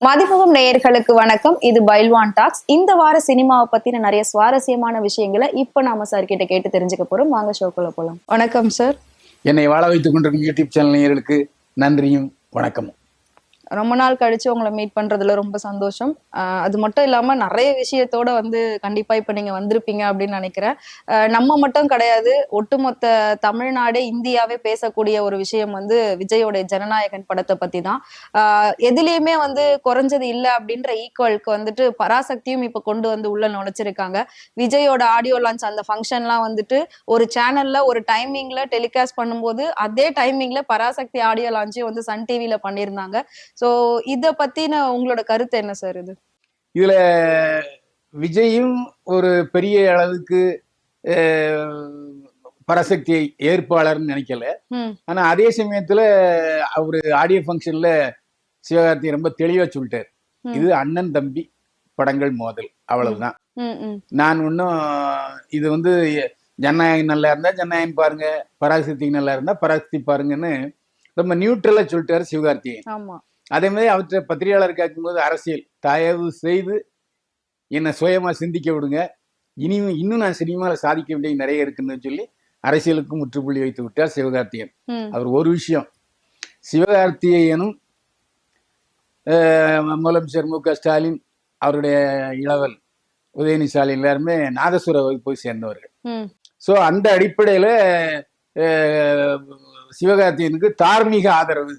மதிமுகம் நேயர்களுக்கு வணக்கம். இது பைல்வான் டாக்ஸ். இந்த வார சினிமாவை பத்தின நிறைய சுவாரஸ்யமான விஷயங்களை இப்ப நாம சார் கிட்ட கேட்டு தெரிஞ்சுக்க போறோம். வாங்க ஷோக்குள்ள போலாம். வணக்கம் சார். என்னை வாழ வைத்துக் கொண்டிருக்கும் யூடியூப் சேனல் நேயர்களுக்கு நன்றியும் வணக்கமும். ரொம்ப நாள் கழிச்சு உங்களை மீட் பண்றதுல ரொம்ப சந்தோஷம். அது மட்டும் இல்லாம நிறைய விஷயத்தோட கண்டிப்பா இப்ப நீங்க வந்திருப்பீங்க அப்படின்னு நினைக்கிறேன். நம்ம மட்டும் கிடையாது, ஒட்டுமொத்த தமிழ்நாடே இந்தியாவே பேசக்கூடிய ஒரு விஷயம் விஜயோடைய ஜனநாயகன் படத்தை பத்தி தான். எதுலயுமே குறைஞ்சது இல்லை அப்படின்ற ஈக்குவலுக்கு பராசக்தியும் இப்ப கொண்டு உள்ள நுழைச்சிருக்காங்க. விஜயோட ஆடியோ லான்ச் அந்த ஃபங்க்ஷன்லாம் ஒரு சேனல்ல ஒரு டைமிங்ல டெலிகாஸ்ட் பண்ணும்போது அதே டைமிங்ல பராசக்தி ஆடியோ லான்ச்சையும் சன் டிவில பண்ணியிருந்தாங்க. சோ இத பத்தின உங்களோட கருத்து என்ன சார்? இதுல விஜயும் ஒரு பெரிய அளவுக்கு பராசக்தியை ஏற்பாளர்னு நினைக்கல. ஆனா அதே சமயத்துல அவரு ஆடியோ ஃபங்க்ஷன்ல சிவகார்த்தி ரொம்ப தெளிவா சொல்லிட்டாரு, இது அண்ணன் தம்பி படங்கள் மோதல், அவ்வளவுதான். நான் இன்னும் இது ஜனநாயகம் நல்லா இருந்தா ஜனநாயகம் பாருங்க, பராசக்தி நல்லா இருந்தா பராசக்தி பாருங்கன்னு ரொம்ப நியூட்ரலா சொல்லிட்டாரு சிவகார்த்திகேயன். அதே மாதிரி அவற்றை பத்திரிகையாளர் கேட்கும்போது அரசியல் தயவு செய்து என்னை சுயமா சிந்திக்க விடுங்க, இன்னும் நான் சினிமாவில் சாதிக்க வேண்டிய நிறைய இருக்குன்னு சொல்லி அரசியலுக்கு முற்றுப்புள்ளி வைத்து விட்டார் சிவகார்த்திகேயன். அவர் ஒரு விஷயம், சிவகார்த்திகேயனும் முதலமைச்சர் மு க ஸ்டாலின், அவருடைய இளவல் உதயநிதி ஸ்டாலின் எல்லாருமே நாதசுர வகுப்பை சேர்ந்தவர்கள். ஸோ அந்த அடிப்படையில சிவகார்த்திகேயனுக்கு தார்மீக ஆதரவு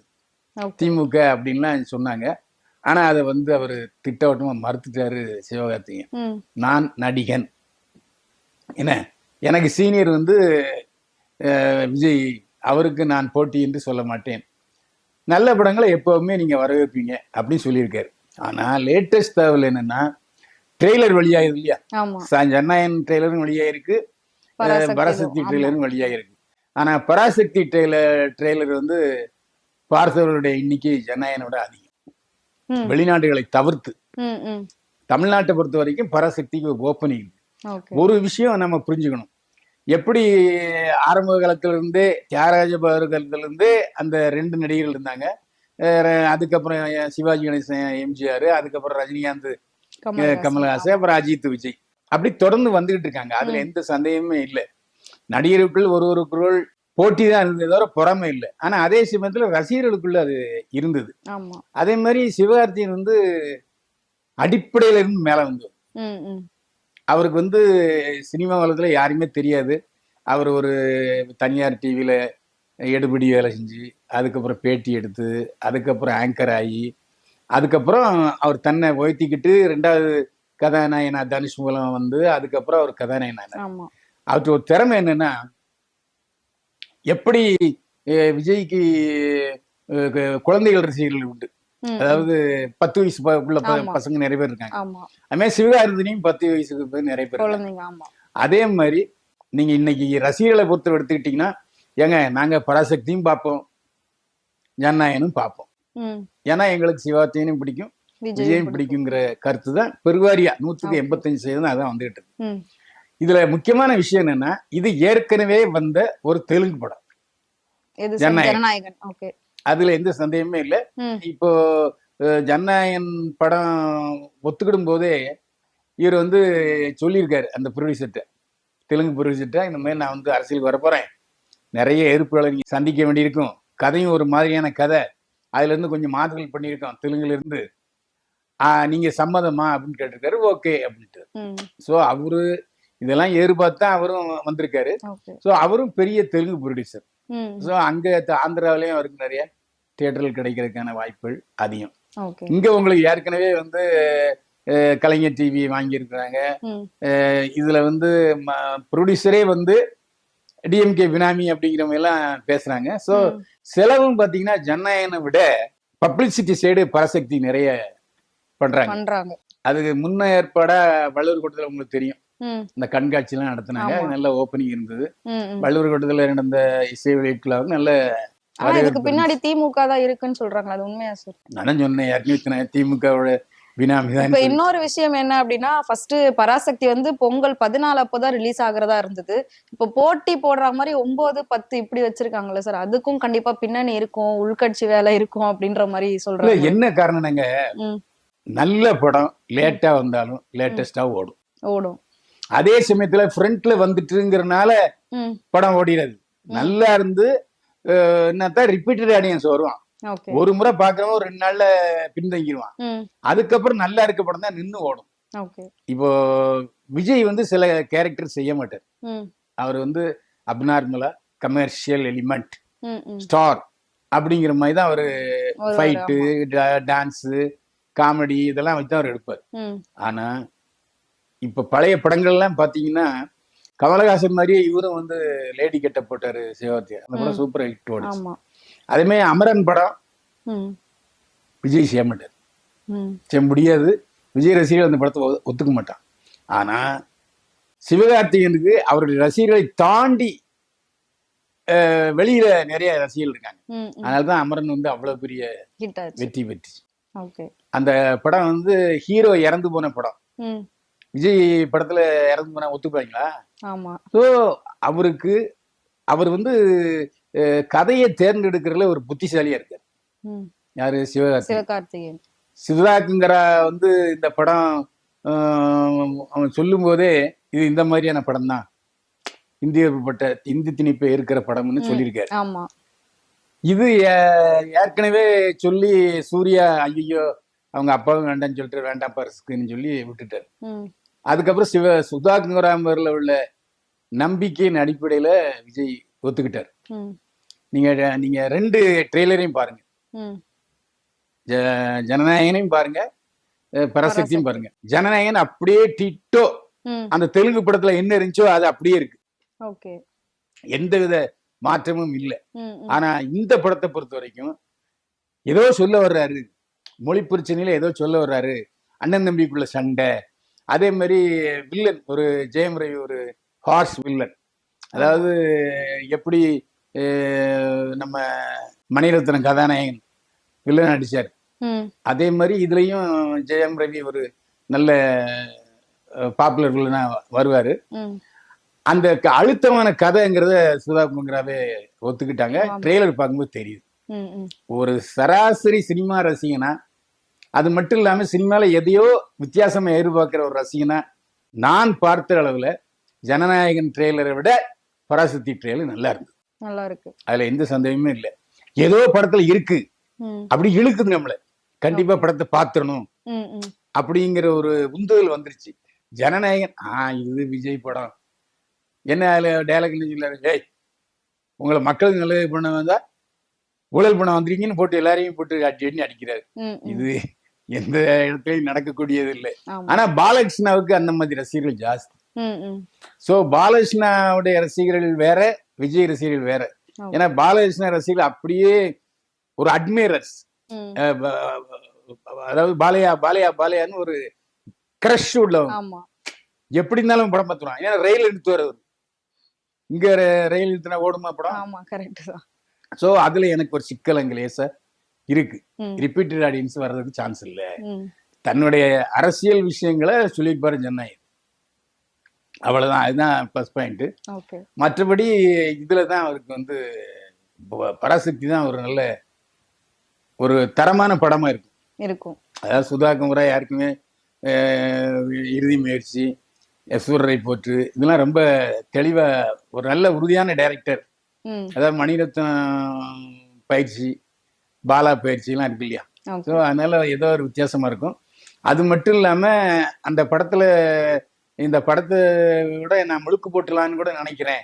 திமுக அப்படின்லாம் சொன்னாங்க. ஆனா அதை அவர் திட்டவட்டமா மறுத்துட்டாரு சிவகார்த்திகேயன். நான் நடிகன், என்ன எனக்கு சீனியர் விஜய், அவருக்கு நான் போட்டி என்று சொல்ல மாட்டேன், நல்ல படங்களை எப்பவுமே நீங்க வரவேற்பீங்க அப்படின்னு சொல்லியிருக்காரு. ஆனா லேட்டஸ்ட் தகவல் என்னன்னா, ட்ரெய்லர் வெளியாகுது இல்லையா, ஜனநாயகன் ட்ரெய்லரும் வெளியாயிருக்கு, பராசக்தி ட்ரெய்லரும் வெளியாயிருக்கு. ஆனா பராசக்தி ட்ரெய்லர் பார்த்தவர்களுடைய எண்ணிக்கை ஜனநாயகனோட அதிகம், வெளிநாடுகளை தவிர்த்து. தமிழ்நாட்டை பொறுத்த வரைக்கும் பராசக்திக்கு ஒரு ஓப்பனிங் இருக்கு. ஒரு விஷயம் நம்ம புரிஞ்சுக்கணும், எப்படி ஆரம்ப காலத்துல இருந்தே தியாகராஜ காலத்துல இருந்தே அந்த ரெண்டு நடிகர்கள் இருந்தாங்க, அதுக்கப்புறம் சிவாஜி கணேசன் எம்ஜிஆர், அதுக்கப்புறம் ரஜினிகாந்த் கமல்ஹாசன், அப்புறம் அஜித் விஜய், அப்படி தொடர்ந்து வந்துகிட்டு இருக்காங்க. அதுல எந்த சந்தேகமே இல்லை. நடிகருக்குள் ஒருவருக்குள் போட்டி தான் இருந்தது தவிர பொறாமை இல்லை. ஆனா அதே சமயத்துல ரசிகர்களுக்குள்ள அது இருந்தது. அதே மாதிரி சிவகார்த்திகேயன் அடிப்படையில இருந்து மேல வந்தது. அவருக்கு சினிமா உலகத்துல யாருமே தெரியாது. அவர் ஒரு தனியார் டிவியில எடுபிடி வேலை செஞ்சு, அதுக்கப்புறம் பேட்டி எடுத்து, அதுக்கப்புறம் ஆங்கர் ஆகி, அதுக்கப்புறம் அவர் தன்னை உயர்த்திக்கிட்டு 2வது கதாநாயகனா தனுஷ் மூலம் அதுக்கப்புறம் அவர் கதாநாயகனா. அவருக்கு ஒரு திறமை என்னன்னா, எப்படி விஜய்க்கு குழந்தைகள் ரசிகர்கள் உண்டு, அதாவது 10 வயசு உள்ள பசங்க நிறைய பேர் இருக்காங்க, அதுமாதிரி சிவகார்த்திகேயனையும் 10 வயசுக்கு நிறைய பேர். அதே மாதிரி நீங்க இன்னைக்கு ரசிகர்களை பொறுத்த எடுத்துக்கிட்டீங்கன்னா, ஏங்க நாங்க பராசக்தியும் பார்ப்போம், ஜனநாயகனும் பார்ப்போம், ஏன்னா எங்களுக்கு சிவகார்த்திகேயனும் பிடிக்கும், விஜயும் பிடிக்குங்கிற கருத்து தான் பெருவாரியா 185% அதான் வந்துகிட்டு இருக்கு. இதுல முக்கியமான விஷயம் என்னன்னா, இது ஏற்கனவே வந்த ஒரு தெலுங்கு படம் ஜனநாயகன். அதுல எந்த சந்தேகமே இல்லை. இப்போ ஜனநாயகன் படம் ஒத்துக்கிடும் போதே இவர் சொல்லியிருக்காரு அந்த ப்ரொடியூசர்ட்ட, தெலுங்கு ப்ரொடியூசர்ட்ட, இந்த மாதிரி நான் அரசியலுக்கு வரப்போறேன், நிறைய எதிர்ப்புகளை நீங்க சந்திக்க வேண்டியிருக்கும், கதையும் ஒரு மாதிரியான கதை, அதுல இருந்து கொஞ்சம் மாறுதல் பண்ணியிருக்கோம் தெலுங்குல இருந்து, நீங்க சம்மதமா அப்படின்னு கேட்டிருக்காரு. ஓகே அப்படின்ட்டு. ஸோ அவரு இதெல்லாம் எதிர்பார்த்து அவரும் வந்திருக்காரு. ஸோ அவரும் பெரிய தெலுங்கு ப்ரொடியூசர். ஸோ அங்க ஆந்திராவிலையும் அவருக்கு நிறைய தியேட்டர்கள் கிடைக்கிறதுக்கான வாய்ப்புகள் அதிகம். இங்க உங்களுக்கு ஏற்கனவே கலைஞர் டிவி வாங்கியிருக்கிறாங்க. இதுல ப்ரொடியூசரே டிஎம்கே பினாமி அப்படிங்கிறவங்க எல்லாம் பேசுறாங்க. ஸோ செலவும் பாத்தீங்கன்னா ஜனநாயகனை விட பப்ளிசிட்டி சைடு பராசக்தி நிறைய பண்றாங்க. அதுக்கு முன்ன ஏற்பாடா வள்ளுவர் கூட்டத்துல உங்களுக்கு தெரியும், இந்த கண்காட்சி எல்லாம் நடத்தினாங்க, நல்ல ஓப்பனிங் இருந்தது. வள்ளுவர் கூட்டத்துல நடந்த இசை வெளியீட்டுலாம் நல்ல. இதுக்கு பின்னாடி திமுக தான் இருக்குன்னு சொல்றாங்க, அது உண்மையா சார்? நான் சொன்னேன் ஏற்கனவே திமுகவோட பினாமி தான். இப்ப இன்னொரு விஷயம் என்ன அப்படின்னா, ஃபர்ஸ்ட் பராசக்தி பொங்கல் 14 அப்போதான் ரிலீஸ் ஆகுறதா இருந்தது. இப்ப போட்டி போடுற மாதிரி 9, 10 இப்படி வச்சிருக்காங்களே சார், அதுக்கும் கண்டிப்பா பின்னணி இருக்கும், உள்கட்சி வேலை இருக்கும் அப்படின்ற மாதிரி சொல்றாங்க. என்ன காரணம்ங்க, நல்ல படம் லேட்டா வந்தாலும் லேட்டஸ்டா ஓடும். ஓடும். அதே சமயத்துல ஃப்ரண்ட்ல வந்துட்டுங்கிறனால படம் ஓடிடாது. நல்லா இருந்து என்னத்தான் ரிப்பீட்டட் ஆடியன்ஸ் வருவான். ஒரு முறை பாக்குறவன் 2 நாள்ல பின்தங்கிடுவான். அதுக்கப்புறம் நல்லா இருக்க படம் தான் நின்னு ஓடும். இப்போ விஜய் வந்து சில கேரக்டர் செய்ய மாட்டார். அவர் வந்து அப்நார்மலா கமர்ஷியல் எலிமெண்ட் ஸ்டார் அப்படிங்கிற மாதிரி தான் அவரு ஃபைட்டு, டான்ஸு, காமெடி இதெல்லாம் வச்சு தான் அவர் எடுப்பார். ஆனா இப்ப பழைய படங்கள்லாம் பாத்தீங்கன்னா கமலஹாசன் மாதிரியே இவரும் வந்து லேடி கெட்ட போட்டாரு சிவகார்த்திகேயன். அந்த படம் சூப்பர் ஹிட் ஓடுச்சு. அதே மாதிரி அமரன் படம் விஜய் செய்ய மாட்டார், செய்ய முடியாது. விஜய் ரசிகர்கள் அந்த படத்தை ஒத்துக்க மாட்டான். ஆனா சிவகார்த்திகேயனுக்கு அவருடைய ரசிகர்களை தாண்டி வெளியில நிறைய ரசிகர்கள் இருக்காங்க. அதனாலதான் அமரன் வந்து அவ்வளவு பெரிய வெற்றி பெற்றுச்சு. அந்த படம் வந்து ஹீரோ இறந்து போன படம். விஜய் படத்துல இறந்து போனா ஒத்துப்பாங்களா? ஸோ அவர் வந்து கதையை தேர்ந்தெடுக்கிறதுல ஒரு புத்திசாலியா இருக்காரு. யாரு? சிவகார்த்திகேயன். சிவகார்த்திகேயன் வந்து இந்த படம் அவன் சொல்லும் போதே இது இந்த மாதிரியான படம் தான், இந்தி திணிப்பு இருக்கிற படம்னு சொல்லியிருக்காரு. இது ஏற்கனவே சொல்லி சூர்யா ஐயோ அவங்க அப்பாவும் வேண்டாம்னு சொல்லிட்டு வேண்டாம் பரிசுக்குன்னு சொல்லி விட்டுட்டாரு. அதுக்கப்புறம் சுதாகராமர்ல உள்ள நம்பிக்கையின் அடிப்படையில விஜய் ஒத்துக்கிட்டார். நீங்க 2 ட்ரெய்லரையும் பாருங்க, ஜனநாயகனையும் பாருங்க, பராசக்தியும் பாருங்க. ஜனநாயகன் அப்படியே டிட்டோ அந்த தெலுங்கு படத்துல என்ன இருந்துச்சோ அது அப்படியே இருக்கு, எந்தவித மாற்றமும் இல்லை. ஆனா இந்த படத்தை பொறுத்த வரைக்கும் ஏதோ சொல்ல வர்றாரு, மொழி பிரச்சனையில ஏதோ சொல்ல வர்றாரு, அண்ணன் தம்பிக்குள்ள சண்டை. அதே மாதிரி வில்லன் ஒரு ஜெயம் ரவி ஒரு ஹார்ஸ் வில்லன், அதாவது எப்படி நம்ம மணிரத்னம் கதாநாயகன் வில்லன் அடிச்சார், அதே மாதிரி இதுலயும் ஜெயம் ரவி ஒரு நல்ல பாப்புலர் வில்லனா வருவாரு. அந்த அழுத்தமான கதைங்கிறத சுதாகராவே ஒத்துக்கிட்டாங்க. ட்ரெய்லர் பார்க்கும்போது தெரியுது. ஒரு சராசரி சினிமா ரசிகனா, அது மட்டும் இல்லாம சினிமால எதையோ வித்தியாசமா எதிர்பார்க்கிற ஒரு ரசிகனா நான் பார்த்த அளவுல ஜனநாயகன் ட்ரெய்லரை விட பராசக்தி ட்ரெய்லர் நல்லா இருக்கு. அதுல எந்த சந்தேகமே இல்லை. ஏதோ படத்துல இருக்கு அப்படி இழுக்குது நம்மள, கண்டிப்பா படத்தை பார்த்துடணும் அப்படிங்கிற ஒரு உந்துதல் வந்துருச்சு. ஜனநாயகன் இது விஜய் படம் என்ன, அதுல டைலாக் ஏய் உங்களை மக்களுக்கு நல்லது பண்ண வந்தா ஊழல் பண்ண வந்திருக்கீங்கன்னு போட்டு எல்லாரையும் போட்டு அடி அடிக்கிறாரு. இது எந்த இடத்துலயும் நடக்கக்கூடியது இல்லை. ஆனா பாலகிருஷ்ணாவுக்கு அந்த மாதிரி ரசிகர்கள் ஜாஸ்தி. சோ பாலகிருஷ்ணாவுடைய ரசிகர்கள் வேற, விஜய் ரசிகர்கள் வேற. ஏன்னா பாலகிருஷ்ணா ரசிகர்கள் அப்படியே ஒரு அட்மைரர்ஸ், அதாவது பாலையா பாலையா பாலையான்னு ஒரு கிரஷ் உள்ளவங்க. எப்படி இருந்தாலும் படம் பார்த்துருவாங்க. ஏன்னா ரயில் எடுத்து வர்றது, இங்க ரயில் எடுத்துனா ஓடுமா படம். சோ அதுல எனக்கு ஒரு சிக்கல் அங்க லேசா இருக்கு. ரிப்பீட்டட் ஆடியன்ஸ் வர்றதுக்கு சான்ஸ் இல்ல. தன்னுடைய அரசியல் விஷயங்களை சொல்லியிருப்பாரு ஜனநாயகன், அவ்வளவுதான். அதுதான் பிளஸ் பாயிண்ட். மற்றபடி இதுலதான் அவருக்கு வந்து பராசக்தி தான் ஒரு நல்ல ஒரு தரமான படமா இருக்கும். அதாவது சுதாகரா யாருக்குமே இறுதி முயற்சி, சூரரை போற்று இதெல்லாம் ரொம்ப தெளிவா ஒரு நல்ல உறுதியான டைரக்டர். அதாவது மணிரத்னம் பயிற்சி, பாலா பயிற்சி எல்லாம் இருக்கு இல்லையா. ஸோ அதனால ஏதோ ஒரு வித்தியாசமா இருக்கும். அது மட்டும் இல்லாம அந்த படத்துல இந்த படத்தை விட நான் முழுக்கு போட்டுலான்னு கூட நினைக்கிறேன்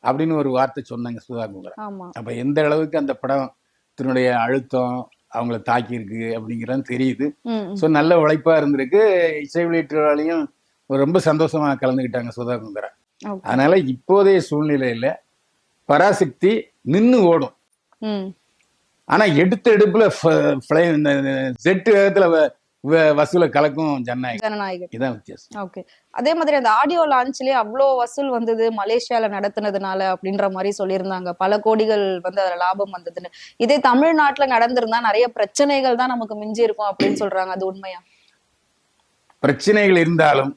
அப்படின்னு ஒரு வார்த்தை சொன்னாங்க சுதாகரா. அப்ப எந்த அளவுக்கு அந்த படத்தினுடைய அழுத்தம் அவங்கள தாக்கி இருக்கு அப்படிங்கிறது தெரியுது. ஸோ நல்ல உழைப்பா இருந்திருக்கு. இசை வெளியீட்டாளையும் ரொம்ப சந்தோஷமா கலந்துக்கிட்டாங்க சுதாகரா. அதனால இப்போதைய சூழ்நிலையில பராசக்தி நின்னு ஓடும். ஆனா எடுத்த எடுப்புல செட்டு வேகத்துல வசூல கலக்கும் ஜனநாயகன். இதான் வித்தியாசம். அதே மாதிரி அந்த ஆடியோ லான்ச்லயே அவ்வளோ வசூல் வந்தது மலேசியால நடத்துனதுனால அப்படின்ற மாதிரி சொல்லியிருந்தாங்க. பல கோடிகள் வந்து அதுல லாபம் வந்ததுன்னு. இதே தமிழ்நாட்டுல நடந்திருந்தா நிறைய பிரச்சனைகள் தான் நமக்கு மிஞ்சி இருக்கும் அப்படின்னு சொல்றாங்க. அது உண்மையா? பிரச்சனைகள் இருந்தாலும்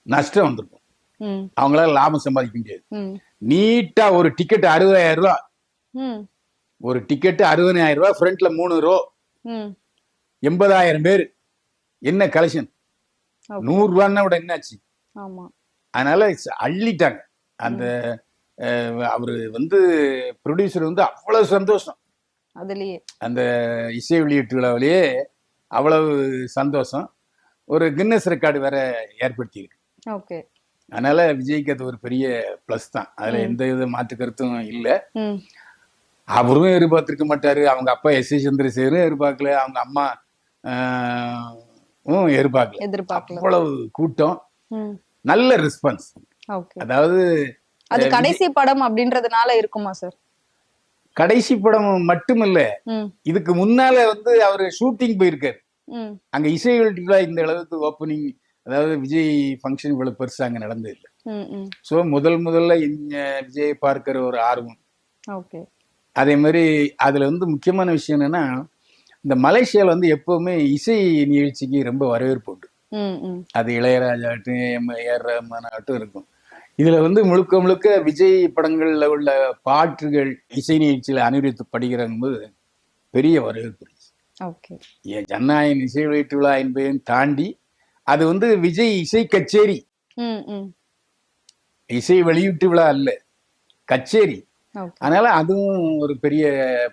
நஷ்டம் வந்திருக்கும். அவங்களால லாபம் சம்பாதிக்க முடியாது. நீட்டா ஒரு டிக்கெட் 60,000 ரூபாய், ஒரு டிக்கெட் 60,000 ரூபாய், ஃப்ரண்ட்ல 3 ரோ, 80,000 பேர் என்ன கலெக்ஷன், Okay. 100 ரூபான்னா விட என்னாச்சு. ஆமா. அதனால அள்ளிட்டாங்க. அந்த அவரு வந்து ப்ரொடியூசர் வந்து அவ்வளவு சந்தோஷம் அதுலயே அந்த இசை வெளியீட்டு விழாவிலேயே, அவ்வளவு சந்தோஷம். ஒரு கின்னஸ் ரெக்கார்டு வேற ஏற்படுத்தி இருக்கு. ஓகே. அதனால விஜய்க்கு அது ஒரு பெரிய பிளஸ் தான். அதுல எந்த வித மாற்று கருத்தும் இல்ல. அவரும் எதிர்பார்த்திருக்க மாட்டாரு. அவங்க அப்பா எஸ்.ஏ. சந்திரசேகரும் எதிர்பார்க்கல. அவங்க அம்மா எதிர்பார்க்கல. அவ்வளவு கூட்டம், நல்ல ரெஸ்பான்ஸ். அதாவது அது கடைசி படம் அப்படின்றதுனால இருக்குமா சார்? கடைசி படம் மட்டுமில்ல, இதுக்கு முன்னால வந்து அவரு ஷூட்டிங் போயிருக்காரு. அங்க இசை வெளியீட்டு இந்த அளவுக்கு ஓப்பனிங், அதாவது விஜய் ஃபங்க்ஷன் இவ்வளவு பெருசா அங்க நடந்தது இல்லை. சோ முதல்ல விஜய் பார்க்கிற ஒரு ஆர்வம். அதே மாதிரி அதுல வந்து முக்கியமான விஷயம் என்னன்னா, இந்த மலேசியால வந்து எப்பவுமே இசை நிகழ்ச்சிக்கு ரொம்ப வரவேற்பு உண்டு. அது இளையராஜா ஆகட்டும், ஏஆர் ரஹ்மான் ஆகட்டும் இருக்கும். இதுல வந்து முழுக்க முழுக்க விஜய் படங்கள்ல உள்ள பாட்டுகள் இசை நிகழ்ச்சியில அனுரித்து படிக்கிறம்போது பெரிய வரவேற்பு இருந்துச்சு. ஜனநாயகன் இசை வெளியீட்டு விழா என்பதையும் தாண்டி அது வந்து விஜய் இசை கச்சேரி, இசை வெளியீட்டு விழா அல்ல, கச்சேரி. அதனால அதுவும் ஒரு பெரிய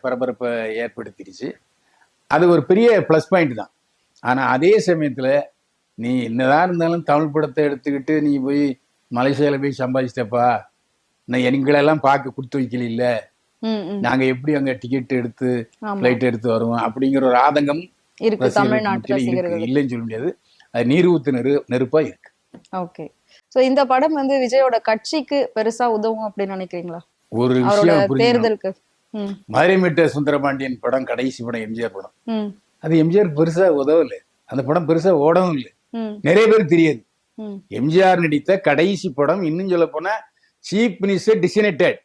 பரபரப்பை ஏற்படுத்திடுச்சு. அது ஒரு பெரிய பிளஸ் பாயிண்ட் தான். ஆனா அதே சமயத்துல நீ என்னதான் இருந்தாலும் தமிழ் படத்தை எடுத்துக்கிட்டு நீ போய் மலேசியால போய் சம்பாதிச்சிட்டப்பா, நான் எங்களெல்லாம் பார்க்க கொடுத்து வைக்கல, இல்ல நாங்க எப்படி அங்க டிக்கெட் எடுத்து பிளைட் எடுத்து வருவோம் அப்படிங்கிற ஒரு ஆதங்கம் இல்லைன்னு சொல்ல முடியாது. அது நீர் ஊத்து நெருப்பா இருக்கு. ஓகே. சோ இந்த படம் வந்து விஜயோட கட்சிக்கு பெருசா உதவும் அப்படின்னு நினைக்கிறீங்களா? ஒரு விஷயம் தேர்தலுக்கு மதுரை மீட்ட சுந்தரபாண்டியன் படம் கடைசி படம், எம்ஜிஆர் படம். அது எம்ஜிஆர் பெருசா உதவல, அந்த படம் பெருசா ஓடவும் இல்லை, நிறைய பேருக்கு தெரியாது. எம்ஜிஆர் நடித்த கடைசி படம், இன்னும் சொல்ல போனா சீஃப் மினிஸ்டர் டிசினேட்டட்,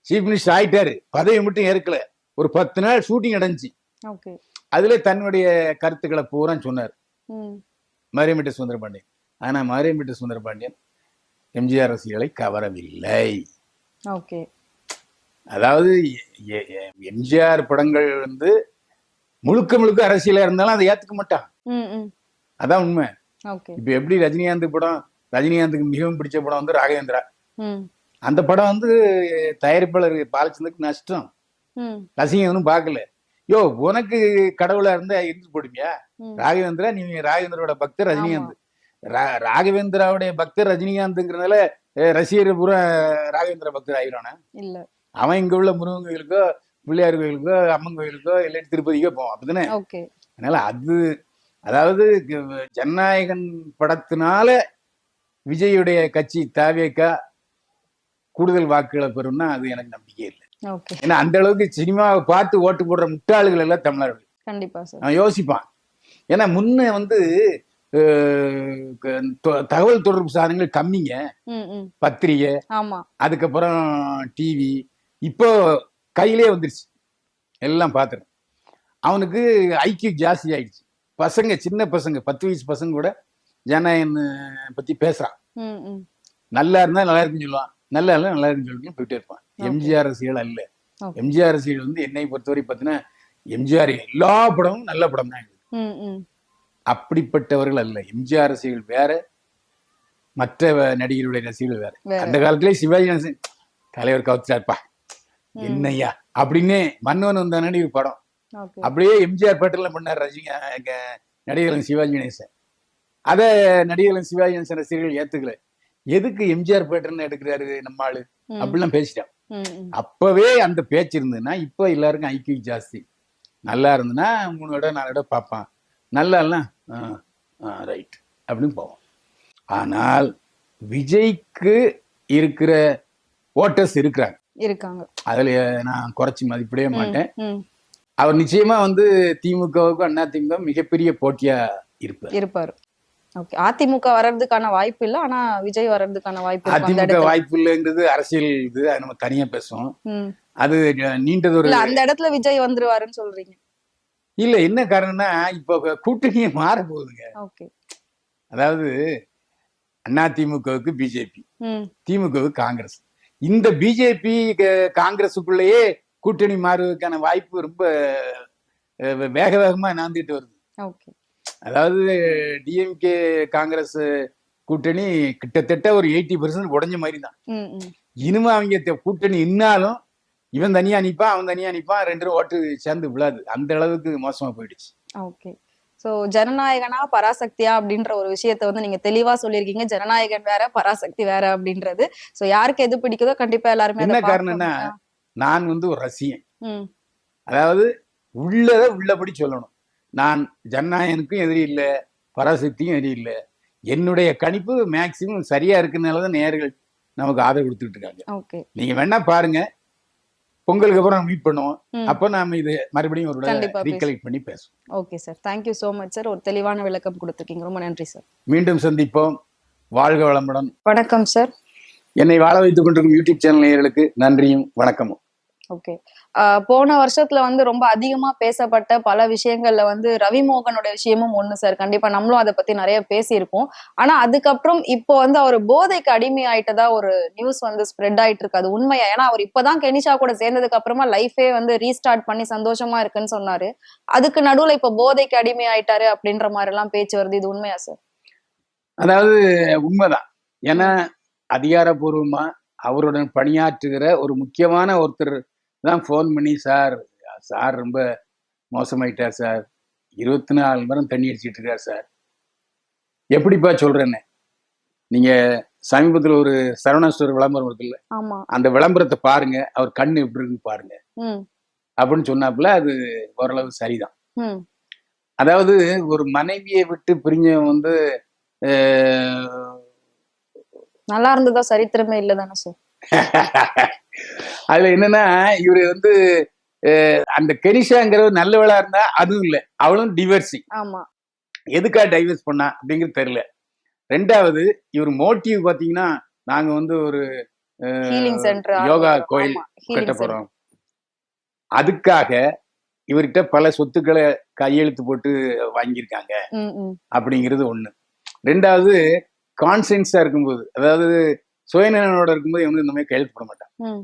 சீஃப் மினிஸ்டர் ஆயிட்டாரு, பதவி மட்டும் ஏற்கல. ஒரு 10 நாள் ஷூட்டிங் நடந்துச்சு. அதுல தன்னுடைய கருத்துக்களை பூரா சொன்னார் மதுரை மீட்ட சுந்தரபாண்டியன். ஆனா மதுரை மீட்ட சுந்தரபாண்டியன் எம்ஜிஆர் ரசிகர்களை கவரவில்லை. அதாவது எம்ஜிஆர் படங்கள் வந்து முழுக்க முழுக்க அரசியலா இருந்தாலும் அதை ஏத்துக்க மாட்டான். அதான் உண்மை. இப்ப எப்படி ரஜினிகாந்த் படம், ரஜினிகாந்துக்கு மிகவும் பிடிச்ச படம் வந்து ராகவேந்திரா. அந்த படம் வந்து தயாரிப்பாளர் பாலச்சந்தருக்கு நஷ்டம், ரசிகன் ஒன்னும் பாக்கல. யோ உனக்கு கடவுளா இருந்தா இருந்து போடுமியா ராகவேந்திரா, நீ ராகவேந்திரோட பக்தர் ரஜினிகாந்த், ராகவேந்திராவுடைய பக்தர் ரஜினிகாந்த்ங்கிறதுனால ரசிகர் பூரா ராகவேந்திர பக்தர் ஆயிரானா? இல்ல, அவன் இங்க உள்ள முருகன் கோயிலுக்கோ பிள்ளையார் கோயிலுக்கோ அம்மன் கோயிலுக்கோ இல்லாட்டி திருப்பதிக்கோ போவான், அப்படிதானே? அதனால அது, அதாவது ஜனநாயகன் படத்தினால விஜயுடைய கட்சி தாவேகா கூடுதல் வாக்குகளை பெறும்னா அது எனக்கு நம்பிக்கை இல்லை. ஏன்னா அந்த அளவுக்கு சினிமாவை பார்த்து ஓட்டு போடுற முட்டாளுகள் எல்லாம் தமிழர்கள். கண்டிப்பா அவன் யோசிப்பான். ஏன்னா முன்ன வந்து தகவல் தொடர்பு சாதனங்கள் கம்மிங்க, பத்திரிகை, அதுக்கப்புறம் டிவி, இப்போ கையிலே வந்துருச்சு, எல்லாம் பாத்துறேன். அவனுக்கு ஐக்கியூ ஜாஸ்தி ஆயிடுச்சு. பசங்க, சின்ன பசங்க, 10 வயசு பசங்க கூட ஜனநாயகன் பத்தி பேசுறான். நல்லா இருந்தா நல்லா இருக்குன்னு சொல்லுவான், நல்லா இல்ல நல்லா இருக்குன்னு சொல்லிட்டு போயிட்டே இருப்பான். எம்ஜிஆர் ரசிகர்கள் அல்ல. எம்ஜிஆர் ரசிகர்கள் வந்து என்னை பொறுத்தவரை பார்த்தீங்கன்னா எம்ஜிஆர் எல்லா படமும் நல்ல படம் தான். அப்படிப்பட்டவர்கள் அல்ல. எம்ஜிஆர் ரசிகர்கள் வேற, மற்ற நடிகர்களுடைய ரசிகர்கள் வேற. அந்த காலத்திலே சிவாஜி கணேசன் தலைவர் கவுத்தார்ப்பா என்னையா அப்படின்னு மன்னவன் வந்தானே ஒரு படம், அப்படியே எம்ஜிஆர் பேட்டர்ல பண்ணார் நடிகர்கள் சிவாஜி கணேசன். அத நடிகர்கள் சிவாஜி கணேசன் ரசிகர்கள் ஏத்துக்கல. எதுக்கு எம்ஜிஆர் பேட்டர்னு எடுக்கிறாரு நம்ம ஆளு அப்படிலாம் பேசிட்டான். அப்பவே அந்த பேச்சு இருந்ததுன்னா இப்ப எல்லாருக்கும் ஐக்கியூ ஜாஸ்தி. நல்லா இருந்ததுன்னா 3 இடம் 4 இடம் பார்ப்பான், நல்லா இல்ல ரைட் அப்படின்னு போவோம். ஆனால் விஜய்க்கு இருக்கிற ஓட்டர்ஸ் இருக்காங்க, அதுல நான் குறைச்சி மதிப்பிடவே மாட்டேன். அவர் நிச்சயமா வந்து திமுகவுக்கும் அதிமுக மிகப்பெரிய போட்டியா இருப்பாரு. அதிமுக வர்றதுக்கான வாய்ப்பு இல்ல, ஆனா விஜய் வர்றதுக்கான வாய்ப்பு. அதிமுக வாய்ப்பு இல்லைங்கிறது அரசியல் இது, நம்ம தனியா பேசுவோம். அது நீண்டது ஒரு, அந்த இடத்துல விஜய் வந்துருவாருன்னு சொல்றீங்க? இல்ல, என்ன காரணம்னா இப்ப கூட்டணியே மாற போகுதுங்க. அதாவது அதிமுகவுக்கு பிஜேபி, திமுகவுக்கு காங்கிரஸ். இந்த பிஜேபி காங்கிரஸுக்குள்ளேயே கூட்டணி மாறுவதற்கான வாய்ப்பு ரொம்ப வேகமா நாந்திட்டு வருது. அதாவது டிஎம்கே காங்கிரஸ் கூட்டணி கிட்டத்தட்ட ஒரு 80% உடைஞ்ச மாதிரி தான். இனிமே அவங்க கூட்டணி இன்னாலும் இவன் தனியா நிப்பான், அவன் தனியா நிப்பான், 2 ஓட்டு சேர்ந்து விழாது. அந்த அளவுக்கு மோசமா போயிடுச்சு. ஓகே. சோ ஜனநாயகனா பராசக்தியா அப்படின்ற ஒரு விஷயத்த வந்து நீங்க தெளிவா சொல்லியிருக்கீங்க. ஜனநாயகன் வேற, பராசக்தி வேற அப்படின்றது. சோ யாருக்கு எது பிடிக்குதோ கண்டிப்பா எல்லாருமே என்ன காரணம்னா, நான் வந்து ஒரு ரசிகன். அதாவது உள்ளத உள்ளபடி சொல்லணும். நான் ஜனநாயகனுக்கும் எதிரி இல்லை, பராசக்தியும் எதிரி இல்லை. என்னுடைய கணிப்பு மேக்சிமம் சரியா இருக்குனாலதான் நேயர்கள் நமக்கு ஆதரவு கொடுத்துட்டு இருக்காங்க. நீங்க வேணா பாருங்க, பொங்கலுக்கு அப்புறம் மீட் பண்ணுவோம். அப்ப நாம இது மறுபடியும் ஒரு ரீகலெக்ட் பண்ணி பேசுவோம். Okay sir, thank you so much sir. ஒரு தெளிவான விளக்கம் கொடுத்துருக்கீங்க, ரொம்ப நன்றி சார். மீண்டும் சந்திப்போம். வாழ்க வளமுடன். வணக்கம் சார். என்னை வாழ வைத்துக் கொண்டிருக்கும் யூடியூப் சேனல் நேயர்களுக்கு நன்றியும் வணக்கமும். ஓகே. போன வருஷத்துல வந்து ரொம்ப அதிகமா பேசப்பட்ட பல விஷயங்கள்ல வந்து ரவிமோகனோட விஷயமும் ஒண்ணு சார். கண்டிப்பா நம்மளும் அதை பத்தி நிறைய பேசியிருப்போம். ஆனா அதுக்கப்புறம் இப்போ வந்து அவர் போதைக்கு அடிமை ஆயிட்டதா ஒரு நியூஸ் வந்து ஸ்ப்ரெட் ஆயிட்டு இருக்கு. அது உண்மையா? ஏன்னா அவர் இப்பதான் கெனிஷா கூட சேர்ந்ததுக்கு அப்புறமா லைஃபே வந்து ரீஸ்டார்ட் பண்ணி சந்தோஷமா இருக்குன்னு சொன்னாரு. அதுக்கு நடுவுல இப்ப போதைக்கு அடிமை ஆயிட்டாரு அப்படின்ற மாதிரி எல்லாம் பேச்சு வருது. இது உண்மையா சார்? அதாவது உண்மைதான். ஏன்னா அதிகாரப்பூர்வமா அவருடன் பணியாற்றுகிற ஒரு முக்கியமான ஒருத்தர் தான் ஃபோன் பண்ணி, சார் ரொம்ப மோசமாயிட்டார் சார், 24 மணி நேரம் தண்ணி அடிச்சிட்டு இருக்கார் சார். எப்படிப்பா சொல்றேன்னு, நீங்க சமீபத்தில் ஒரு சரவணாஸ்வரர் விளம்பரம் இருக்குல்ல, அந்த விளம்பரத்தை பாருங்க, அவர் கண்ணு எப்படி இருக்குன்னு பாருங்க அப்படின்னு சொன்னாப்புல. அது ஓரளவு சரிதான். அதாவது ஒரு மனைவியை விட்டு பிரிஞ்சவன் வந்து நல்லா இருந்ததா சரித்திரமே இல்லதானே சார். அதுல என்னன்னா, இவரு வந்து அந்த கெனிஷாங்கிற நல்ல வேளா இருந்தா அதுவும் இல்லை, அவளும் டிவர்ஸி. எதுக்கா டைவர்ஸ் பண்ணா அப்படிங்கிறது தெரியல. 2வது இவர் மோட்டிவ் பாத்தீங்கன்னா, நாங்க வந்து ஒரு யோகா கோயில் கட்ட போறோம், அதுக்காக இவர்கிட்ட பல சொத்துக்களை கையெழுத்து போட்டு வாங்கியிருக்காங்க அப்படிங்கிறது ஒண்ணு. 2வது கான்சியன்ஸா இருக்கும்போது, அதாவது சுயநலனோட இருக்கும்போது இவங்க இந்த மாதிரி கையெழுத்து போட மாட்டான்.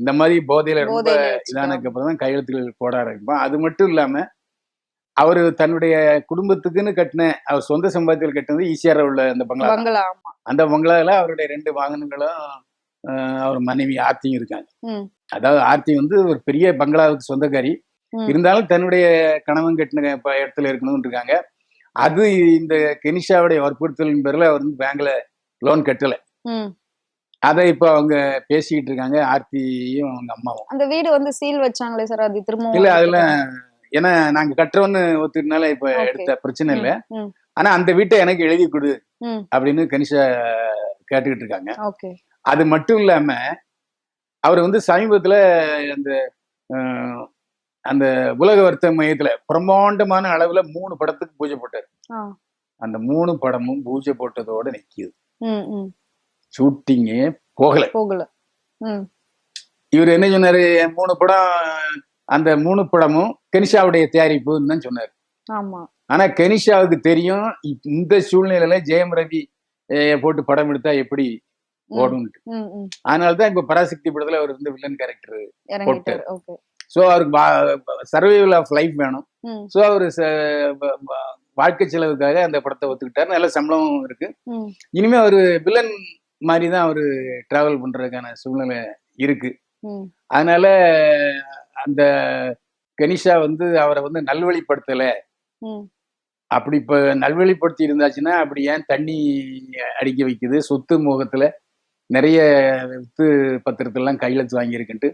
இந்த மாதிரி போதையில ரொம்ப இதானதுக்கு அப்புறம் தான் கையெழுத்துக்கள் போட ஆரம்பிப்பான். அது மட்டும் இல்லாம அவரு தன்னுடைய குடும்பத்துக்குன்னு கட்டின, அவர் சொந்த சம்பாத்தியத்தில் கட்டினது ஈசிஆர் உள்ள அந்த பங்களா. அந்த பங்களால அவருடைய 2 வாகனங்களும் அவர் மனைவி ஆர்த்தியும் இருக்காங்க. அதாவது ஆர்த்தி வந்து ஒரு பெரிய பங்களாவுக்கு சொந்தக்காரி, இருந்தாலும் தன்னுடைய கணவன் கட்டின இடத்துல இருக்கணும்னு இருக்காங்க. அது இந்த கெனிஷாவுடைய வற்புறுத்தலின் பேர்ல அவர் வந்து பேங்க்ல லோன் கட்டல. அதை இப்ப அவங்க பேசிக்கிட்டு இருக்காங்க, ஆர்த்தியும் அவங்க அம்மாவும். அந்த வீடு வந்து சீல் வச்சாங்களே சார், அது திரும்ப இல்ல அதுல ஏன்னா நாங்க கட்டுறோன்னு ஒத்துக்கிட்டனால இப்ப எடுத்த பிரச்சனை இல்ல. ஆனா அந்த வீட்டை எனக்கு எழுதி கொடு அப்படின்னு கனிஷா கேட்டுக்கிட்டு இருக்காங்க. அது மட்டும் இல்லாம அவர் வந்து சமீபத்துல அந்த அந்த உலக வர்த்தக மையத்துல பிரம்மாண்டமான அளவுல 3 படத்துக்கு பூஜை போட்டாரு. அந்த 3 படமும் பூஜை போட்டதோட நிக்குது, ஷூட்டிங்கே போகல. இவர் என்ன சொன்னாரு, 3 படம், அந்த 3 படமும் கெனிஷாவுடைய தயாரிப்புன்னு தான் சொன்னாரு. ஆனா கெனிஷாவுக்கு தெரியும் இந்த சூழ்நிலையில ஜெயம் ரவி போட்டு படம் எடுத்தா எப்படி ஓடும். அதனாலதான் இப்ப பராசக்தி படத்துல அவர் வந்து வில்லன் கேரக்டர் போட்டாரு. சோ அவருக்கு சர்வைவல் ஆஃப் லைஃப் வேணும். சோ அவரு வாழ்க்கை செலவுக்காக அந்த படத்தை ஒத்துக்கிட்டாரு. நல்ல சம்பளமும் இருக்கு. இனிமே அவரு வில்லன் மாதிரிதான் அவரு டிராவல் பண்றதுக்கான சூழ்நிலை இருக்கு. அதனால அந்த கனிஷா வந்து அவரை வந்து நல்வழிப்படுத்தல. அப்படி இப்ப நல்வழிப்படுத்தி இருந்தாச்சுன்னா அப்படி ஏன் தண்ணி அடிக்க வைக்குது, சொத்து முகத்துல நிறைய வித்து பத்திரத்தெல்லாம் கையெழுத்து வாங்கியிருக்குன்ட்டு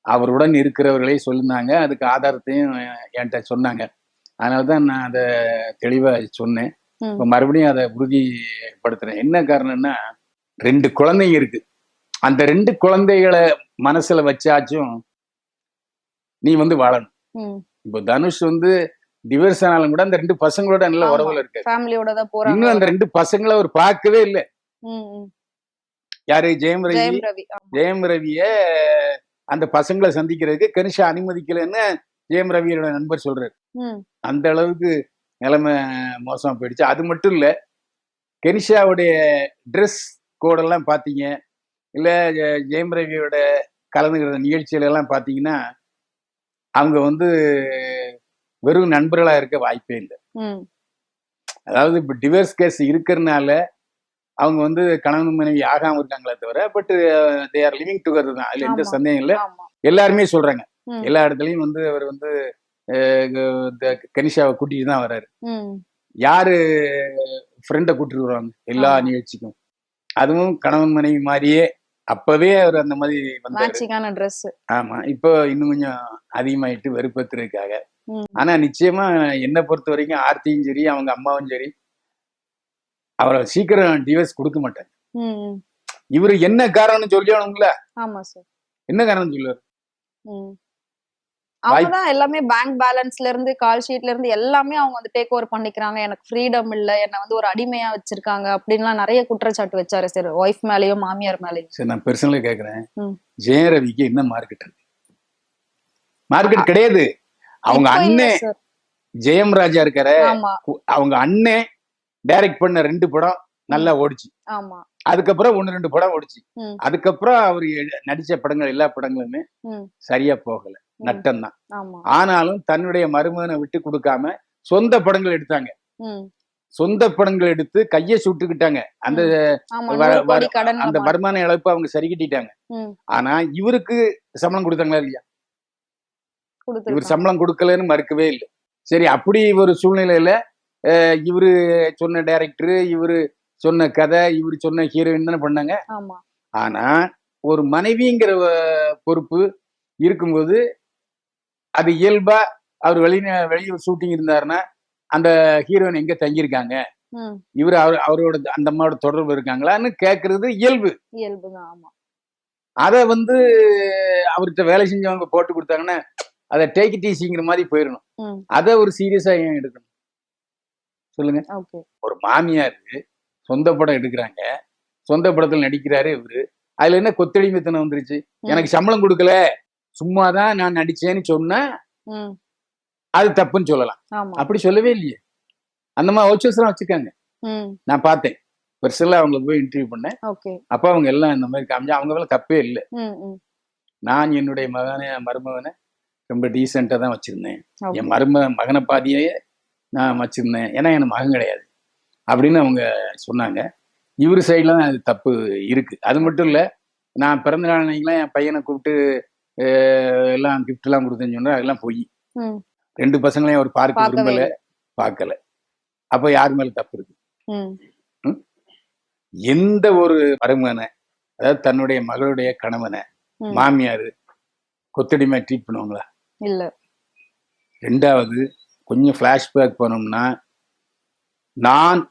அவருடன் இருக்கிறவர்களே சொல்லியிருந்தாங்க. அதுக்கு ஆதாரத்தையும் என்கிட்ட சொன்னாங்க. அதனாலதான் நான் அதை தெளிவா சொன்னேன். இப்ப மறுபடியும் அதை உறுதிப்படுத்துறேன். என்ன காரணம்னா, 2 குழந்தைங்க இருக்கு. அந்த 2 குழந்தைகளை மனசுல வச்சாச்சும் நீ வந்து வாழணும். இப்போ தனுஷ் வந்து டிவோர்ஸ் ஆனாலும் கூட அந்த 2 பசங்களோட நல்ல உறவுல இருக்கு. இன்னும் அந்த 2 பசங்களை அவர் பார்க்கவே இல்லை. யாரு? ஜெயம் ரவிய அந்த பசங்களை சந்திக்கிறதுக்கு கனிஷா அனுமதிக்கலன்னு ஜெயம் ரவியோட நண்பர் சொல்றாரு. அந்த அளவுக்கு நிலைமை மோசமா போயிடுச்சு. அது மட்டும் இல்ல, கெனிஷாவுடைய ட்ரெஸ் கோடெல்லாம் பாத்தீங்க இல்ல, ஜெயம் ரவியோட கலந்துகிற நிகழ்ச்சிகள் எல்லாம் பாத்தீங்கன்னா அவங்க வந்து வெறும் நண்பர்களா இருக்க வாய்ப்பே இல்லை. அதாவது இப்ப டிவோர்ஸ் கேஸ் இருக்கிறதுனால அவங்க வந்து கணவன் மனைவி ஆகாம இருக்காங்களே தவிர but they are living together தான், அதுல எந்த ஆமா சந்தேகம் இல்லை. ஆமா எல்லாருமே சொல்றாங்க. ம் எல்லா இடத்துலயும் வந்து அவர் வந்து கனிஷாவை கூட்டிட்டு தான் வர்றாரு. ம் யாரு ஃப்ரெண்டை கூட்டிட்டு வருவாங்க எல்லா ஆமா நிகழ்ச்சிக்கும்? அதுவும் கணவன் மனைவி மாதிரியே அப்பவே அவர் அந்த மாதிரி வந்தாரு. மேட்சிங்கான ட்ரெஸ். ஆமா, இப்போ இன்னும் கொஞ்சம் அதிகமாயிட்டு வெறுப்பேத்துறதுக்காக. ம் ஆனா நிச்சயமா என்னை பொறுத்த வரைக்கும் ஆர்த்தியும் சரி அவங்க அம்மாவும் சரி அவரை சீக்கிரம் டிவோர்ஸ் கொடுக்க மாட்டாங்க. ம் ம். இவரு என்ன காரணம்னு சொல்லணும்ல. ஆமா சார். என்ன காரணம் சொல்லுவாரு? ம். வாய்ப்பு அவங்கதான் எல்லாமே பேங்க் பேலன்ஸ்ல இருந்து கால் ஷீட்ல இருந்து எல்லாமே அவங்க வந்து டேக் ஓவர் பண்ணிக்கிறாங்க. எனக்கு ஃப்ரீடம் இல்ல, என்ன வந்து ஒரு அடிமையா வச்சிருக்காங்க அப்படின்லாம் நிறைய குற்றச்சாட்டு வச்சாரு சார், ஒய்ஃப் மேலயும் மாமியார் மேலயும். சரி, நான் பெர்சனலா கேக்குறேன். ம். ஜெயரவிக்கு என்ன மார்க்கெட் இருக்கு? மார்க்கெட் கிடையாது. அவங்க இப்ப இல்ல அண்ணன் சார். ஜெயம் ராஜா இருக்காரு, ஆமா அவங்க அண்ணன் டைரக்ட் பண்ண 2 படம் நல்லா ம் ஓடிச்சு. ஆமா அதுக்கப்புறம் 1-2 படம் ஓடிச்சு. ம் அதுக்கப்புறம் அவர் நடிச்ச படங்கள் எல்லா படங்களுமே ம் சரியா போகல, ம் நட்டம் தான். ஆமா ஆனாலும் தன்னுடைய மருமகனை விட்டு கொடுக்காம சொந்த படங்கள் எடுத்தாங்க. ம் சொந்த படங்கள் எடுத்து கையை சுட்டுக்கிட்டாங்க. அந்த ம் ஆமா 100 கோடி கடன்ல அந்த மாட்டி. வருமான இழப்பு அவங்க சரி கட்டிட்டாங்க. ம் ஆனா இவருக்கு சம்பளம் கொடுத்தாங்களா இல்லையா? இவர் கொடுத்துருக்காங்க. சம்பளம் கொடுக்கலன்னு மறுக்கவே இல்லை. சரி, அப்படி ஒரு சூழ்நிலையில இவரு சொன்ன டைரக்டர், இவரு சொன்ன கதை, இவரு சொன்ன ஹீரோயின் தானே பண்ணாங்க. ஆமா ஆனா ஒரு மனைவிங்கிற பொறுப்பு இருக்கும்போது அது இயல்பா அவர் வெளியூர் ஷூட்டிங் இருந்தாருன்னா அந்த ஹீரோயின் எங்க தங்கியிருக்காங்க, ம் இவர் அவரோட அந்த அம்மாவோட தொடர்பு இருக்காங்களான்னு கேட்கறது இயல்பு. இயல்புதான். ஆமா அதை வந்து அவர்கிட்ட வேலை செஞ்சவங்க போட்டு கொடுத்தாங்கன்னா அதை டேக் இட் ஈஸிங்கிற மாதிரி போயிடணும். ம் அதை ஒரு சீரியஸா ஏன் எடுக்கணும் சொல்லுங்க? ஓகே ஒரு மாமியார் சொந்த படம் எடுக்கிறாங்க, சொந்த படத்துல நடிக்கிறாரு இவரு, அதுல என்ன கொத்தடிமைத்தனம் வந்துருச்சு? ம் எனக்கு சம்பளம் கொடுக்கல, சும்மாதான் நான் நடிச்சேன்னு சொன்னா ம் அது தப்புன்னு சொல்லலாம். ஆமா அப்படி சொல்லவே இல்லையே. அந்த மாதிரி வவுச்சர்ஸ் எல்லாம் வச்சிருக்காங்க. ம் நான் பார்த்தேன், பெருசெல்லாம் அவங்கள போய் இன்டர்வியூ பண்ணேன். ஓகே அப்ப அவங்க எல்லாம் இந்த மாதிரி காமிச்சு அவங்க மேல தப்பே இல்லை. ம் ம் நான் என்னுடைய மருமகனை ரொம்ப டீசெண்டா தான் வச்சிருந்தேன். ஓகே என் மகனை பாதியே நான் வச்சிருந்தேன், ஏன்னா எனக்கு மகன் கிடையாது அப்படின்னு அவங்க சொன்னாங்க. இவர் சைட்ல தான் அது தப்பு இருக்கு. அது மட்டும் இல்ல, நான் பிறந்த நாள் அன்னைக்கெல்லாம் என் பையனை கூப்பிட்டு எல்லாம் கிஃப்ட் எல்லாம் கொடுத்தேன்னு சொன்னா அதெல்லாம் பொய். ம் 2 பசங்களையும் அவர் பார்க்க பார்க்கவே விரும்பல, இல்லை. பார்க்கல. அப்ப யார் மேல தப்பு இருக்கு? ம் ம்? எந்த ஒரு மருமகனை, அதாவது தன்னுடைய மகளுடைய கணவனை ம் மாமியார் கொத்தடிமை ட்ரீட் பண்ணுவாங்களா? இல்ல. 2வது கொஞ்சம் பிளாஷ்பேக் போனோம்னா, நான்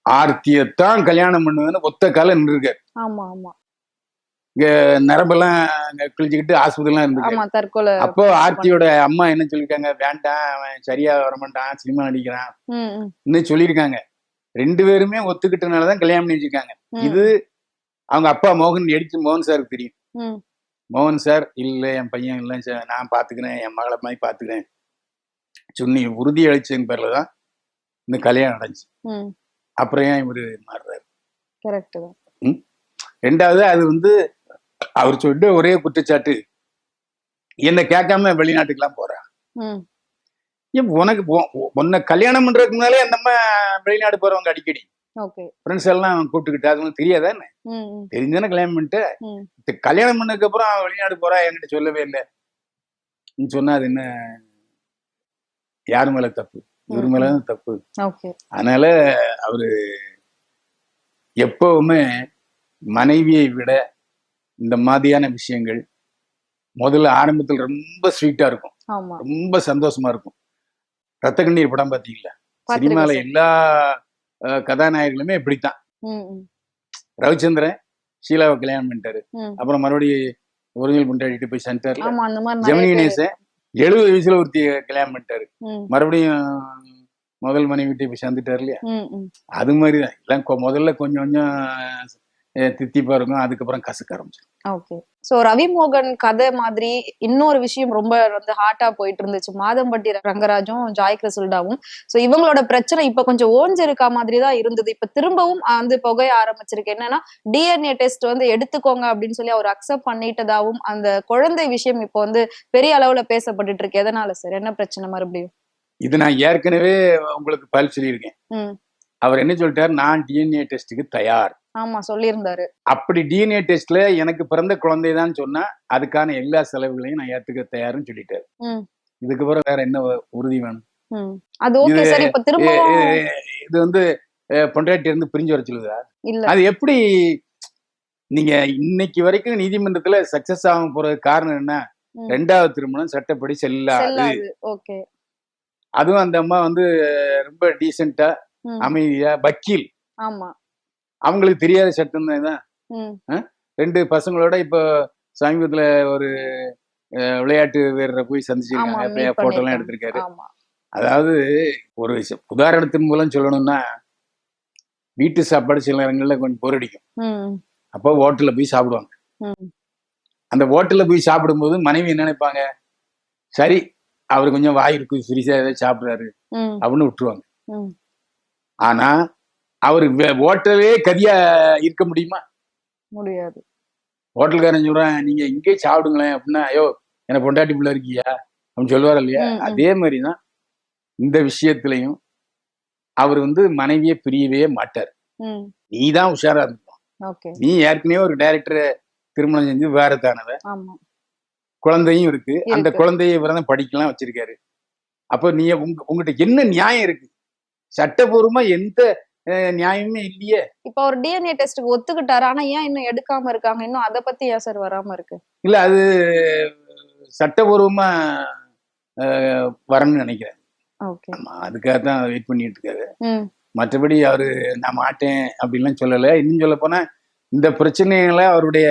ஆர்த்தியத்தான் கல்யாணம் பண்ணுவேன்னு ஒத்த கால நின்றுருக்காரு. ஆமா ஆமா இங்க நரம்பெல்லாம் கிழிச்சுக்கிட்டு ஆஸ்பத்திரிலாம் இருந்திருக்காரு. ஆமா தற்கொலை அப்போ ஆர்த்தியோட அம்மா என்ன சொல்லியிருக்காங்க? வேண்டாம், அவன் சரியா வரமாட்டான், சினிமா நடிக்கிறான் ம் ம் இன்னும் சொல்லியிருக்காங்க. 2 பேருமே ஒத்துக்கிட்டனாலதான் கல்யாணம் பண்ணி வச்சிருக்காங்க. ம் இது அவங்க அப்பா மோகன் சாருக்கு தெரியும். ம் மோகன் சார் இல்ல, என் பையன் இல்லை சார், நான் பாத்துக்கிறேன், என் மகளை மாதிரி பாத்துக்கிறேன் சொன்னி உறுதி அளிச்சதன் பேர்ல தான் இந்த கல்யாணம் நடந்துச்சு. ம் அப்புறம் ஏன் இவரு மாறுறாரு? கரெக்ட் தான். ம்? 2வது அது வந்து அவர் சொல்லிட்டு ஒரே குற்றச்சாட்டு, என்னை கேட்காம வெளிநாட்டுக்கெல்லாம் போறான். ம் ஏன் உனக்கு உன்னை கல்யாணம் பண்றதுக்கு முன்னாலே அந்த அம்மா வெளிநாடு போறவங்க அடிக்கடி ஓகே ஃப்ரெண்ட்ஸ் எல்லாம் கூப்பிட்டுக்கிட்டு, அது உனக்கு தெரியாதானே? ம் ம் தெரிஞ்சானே கல்யாணம் பண்ணிட்டு. ம் கல்யாணம் பண்ணதுக்கு அப்புறம் அவன் வெளிநாடு போறா என்கிட்ட சொல்லவே இல்லை. நீ சொன்னா அது என்ன? யாரு மேல தப்பு? இவர் ம் மேலதான் தப்பு. ஓகே அதனால அவரு எப்பவுமே மனைவியை விட இந்த மாதிரியான விஷயங்கள் முதல்ல ஆரம்பத்தில் ரொம்ப ஸ்வீட்டா இருக்கும், ஆமா ரொம்ப சந்தோஷமா இருக்கும். ரத்த கண்ணீர் படம் பாத்தீங்களா? பாத்திருக்கேன் சினிமால சார். எல்லா கதாநாயகர்களுமே இப்படித்தான். ம் ம் ரவிச்சந்திரன் ஷீலாவை கல்யாணம் பண்ணிட்டாரு, ம் அப்புறம் மறுபடியும் ஒரிஜினல் கொண்டாடிட்டு போய் சென்டர்ல. ஆமா அந்த மாதிரி நிறைய ஜெமினி பேர். கணேசன் 70 வயசுல ஒருத்தி கல்யாணம் பண்ணிட்டாரு, ம் மறுபடியும் முதல் மனைவி வீட்டை போய் சேர்ந்துட்டாரு இல்லையா? ம் ம் அது மாதிரிதான் எல்லாம் முதல்ல கொஞ்சம் கொஞ்சம் தித்திப்பா இருக்கும், அதுக்கப்புறம் கசக்க ஆரம்பிச்சு. ஓகே. சோ ரவி மோகன் கதை மாதிரி இன்னொரு விஷயம் ரொம்ப வந்து ஹாட்டா போயிட்டு இருந்துச்சு, மாதம்பட்டி ரங்கராஜும் ஜாய் கிறிசல்டாவும். சோ இவங்களோட பிரச்சனை இப்ப கொஞ்சம் ஓஞ்சிருக்கா மாதிரி தான் இருந்தது. இப்ப திரும்பவும் வந்து புகைய ஆரம்பிச்சிருக்கு. என்னன்னா டிஎன்ஏ டெஸ்ட் வந்து எடுத்துக்கோங்க அப்படின்னு சொல்லி அவர் அக்செப்ட் பண்ணிட்டதாவும், அந்த குழந்தை விஷயம் இப்போ வந்து பெரிய அளவுல பேசப்பட்டுட்டு இருக்கு. எதனால சார்? என்ன பிரச்சனை மறுபடியும்? இது நான் ஏற்கனவே உங்களுக்கு பதில் சொல்லியிருக்கேன். அவர் என்ன சொல்லிட்டாரு, நான் டிஎன்ஏ டெஸ்ட்டுக்கு தயார். ஆமா சொல்லியிருந்தாரு. அப்படி டிஎன்ஏ டெஸ்ட்ல எனக்கு பிறந்த குழந்தைதான் சொன்னா அதுக்கான எல்லா செலவுகளையும் நான் ஏத்துக்க தயாருன்னு சொல்லிட்டாரு. இதுக்கு பிறகு வேற என்ன உறுதி வேணும்? அது ஓகே சார். இப்ப திரும்ப இது வந்து பொண்டாட்டி இருந்து பிரிஞ்சு வர சொல்லுதா? இல்ல, அது எப்படி நீங்க இன்னைக்கு வரைக்கும் நீதிமன்றத்துல சக்சஸ் ஆக போறது காரணம் என்ன? 2வது திருமணம் சட்டப்படி செல்லாது. ஓகே. அதுவும் அந்த அம்மா வந்து ரொம்ப டீசென்ட்டா அமைதியா வக்கீல். ஆமா. அவங்களுக்கு தெரியாத சட்டம் தான். 2 பசங்களோட இப்ப சமீபத்துல ஒரு விளையாட்டு வீரரை போய் சந்திச்சிருக்காங்க. போட்டோ எல்லாம் எடுத்திருக்காரு. அதாவது ஒரு உதாரணத்தின் மூலம் சொல்லணும்னா, வீட்டு சாப்பாடு சில நேரங்கள்ல கொஞ்சம் போரடிக்கும். அப்போ ஹோட்டல்ல போய் சாப்பிடுவாங்க. அந்த ஹோட்டல்ல போய் சாப்பிடும்போது மனைவி என்ன நினைப்பாங்க, சரி அவர் கொஞ்சம் வாய் இருக்கு சிரிசா ஏதாவது சாப்பிடுறாரு அப்படின்னு விட்டுருவாங்க. ஆனா அவரு ஹோட்டலே கதியா இருக்க முடியுமா? முடியாது. ஹோட்டல்காரன் சொல்றான், நீங்க இங்கே சாப்பிடுங்களேன் அப்படின்னா, ஐயோ என்ன பொண்டாட்டி பிள்ளை இருக்கியா அப்படின்னு சொல்லுவார் இல்லையா? அதே மாதிரிதான் இந்த விஷயத்திலையும் அவர் வந்து மனைவியை பிரியவே மாட்டார். நீதான் உஷாரா இருக்கணும். நீ ஏற்கனவே ஒரு டைரக்டரை திருமணம் செஞ்சு வேற தானவ, குழந்தையும் இருக்கு. அந்த குழந்தைய இவரதான் படிக்கலாம் வச்சிருக்காரு. அப்ப நீ உங்ககிட்ட என்ன நியாயம் இருக்கு? சட்டபூர்வமா எந்த நியாயமே இல்லையே. இப்ப ஒரு டிஎன்ஏ டெஸ்ட்க்கு ஒத்துக்கிட்டாரு. ஆனா ஏன் இன்னும் எடுக்காம இருக்காங்க? இன்னும் அத பத்தி ஏன் சார் வராம இருக்கு? இல்ல அது சட்டபூர்வமா வரணும்னு நினைக்கிறேன். அதுக்காக தான் வெயிட் பண்ணிட்டு இருக்காரு. மற்றபடி அவரு நான் மாட்டேன் அப்படின்லாம் சொல்லல. இன்னும் சொல்ல போனா இந்த பிரச்சனைகளை அவருடைய